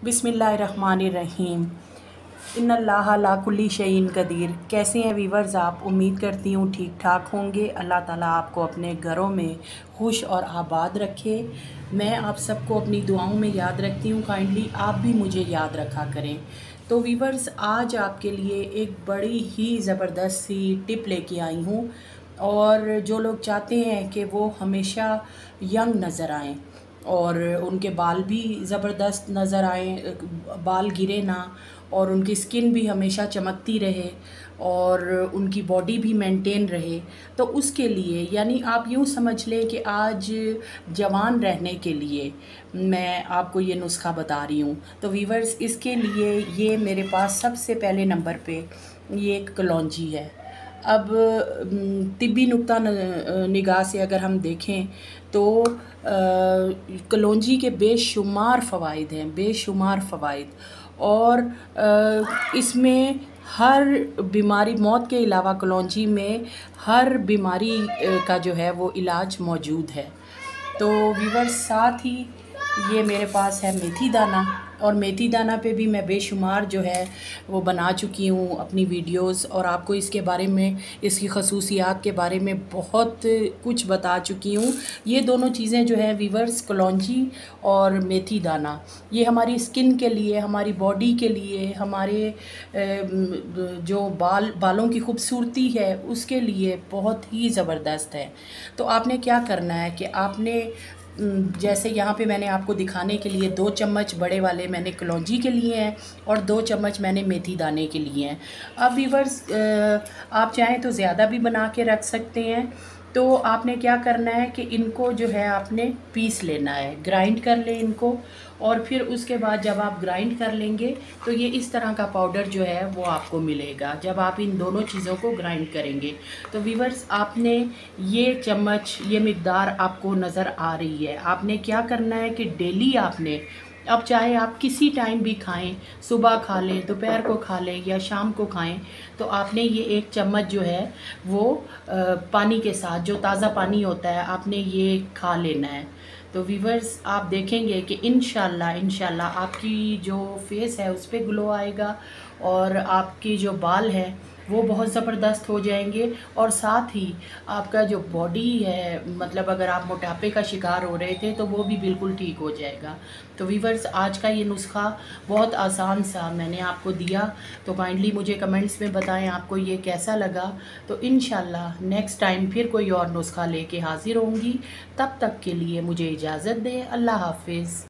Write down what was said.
बिस्मिल्लाहिर्रहमानिर्रहीम। इन्नल्लाह अला कुल्ली शैइन कदीर। कैसे हैं वीवर्स आप? उम्मीद करती हूँ ठीक ठाक होंगे। अल्लाह ताला आपको अपने घरों में खुश और आबाद रखे। मैं आप सबको अपनी दुआओं में याद रखती हूँ। काइंडली आप भी मुझे याद रखा करें। तो वीवर्स, आज आपके लिए एक बड़ी ही ज़बरदस्त सी टिप लेके आई हूँ, और जो लोग चाहते हैं कि वो हमेशा यंग नज़र आएँ और उनके बाल भी ज़बरदस्त नज़र आएँ, बाल गिरे ना, और उनकी स्किन भी हमेशा चमकती रहे और उनकी बॉडी भी मेंटेन रहे, तो उसके लिए, यानी आप यूँ समझ लें कि आज जवान रहने के लिए मैं आपको ये नुस्खा बता रही हूँ। तो वीवर्स, इसके लिए ये मेरे पास सबसे पहले नंबर पे ये एक कलौंजी है। अब तिब्बी नुक्ता निगाह से अगर हम देखें तो कलौंजी के बेशुमार फ़वाइद हैं, बेशुमार फ़वाइद। और इसमें हर बीमारी, मौत के अलावा कलौंजी में हर बीमारी का जो है वो इलाज मौजूद है। तो व्यूअर्स, साथ ही ये मेरे पास है मेथी दाना, और मेथी दाना पे भी मैं बेशुमार जो है वो बना चुकी हूँ अपनी वीडियोस, और आपको इसके बारे में, इसकी खसूसियात के बारे में बहुत कुछ बता चुकी हूँ। ये दोनों चीज़ें जो है वीवर्स, कलौंजी और मेथी दाना, ये हमारी स्किन के लिए, हमारी बॉडी के लिए, हमारे जो बालों की खूबसूरती है उसके लिए बहुत ही ज़बरदस्त है। तो आपने क्या करना है कि आपने जैसे यहाँ पे मैंने आपको दिखाने के लिए 2 चम्मच बड़े वाले मैंने कलौंजी के लिए हैं और 2 चम्मच मैंने मेथी दाने के लिए हैं। अब वीवर्स, आप चाहें तो ज़्यादा भी बना के रख सकते हैं। तो आपने क्या करना है कि इनको जो है आपने पीस लेना है, ग्राइंड कर लें इनको, और फिर उसके बाद जब आप ग्राइंड कर लेंगे तो ये इस तरह का पाउडर जो है वो आपको मिलेगा जब आप इन दोनों चीज़ों को ग्राइंड करेंगे। तो वीवर्स, आपने ये चम्मच, ये मिक़दार आपको नज़र आ रही है। आपने क्या करना है कि डेली आपने, अब चाहे आप किसी टाइम भी खाएं, सुबह खा लें, दोपहर को खा लें या शाम को खाएं, तो आपने ये 1 चम्मच जो है वो पानी के साथ, जो ताज़ा पानी होता है, आपने ये खा लेना है। तो वीवर्स, आप देखेंगे कि इंशाल्लाह आपकी जो फेस है उस पर ग्लो आएगा, और आपकी जो बाल है वो बहुत ज़बरदस्त हो जाएंगे, और साथ ही आपका जो बॉडी है, मतलब अगर आप मोटापे का शिकार हो रहे थे तो वो भी बिल्कुल ठीक हो जाएगा। तो वीवर्स, आज का ये नुस्खा बहुत आसान सा मैंने आपको दिया, तो काइंडली मुझे कमेंट्स में बताएं आपको ये कैसा लगा। तो इंशाल्लाह नेक्स्ट टाइम फिर कोई और नुस्खा लेके हाज़िर होंगी। तब तक के लिए मुझे इजाज़त दें। अल्लाह हाफ़िज़।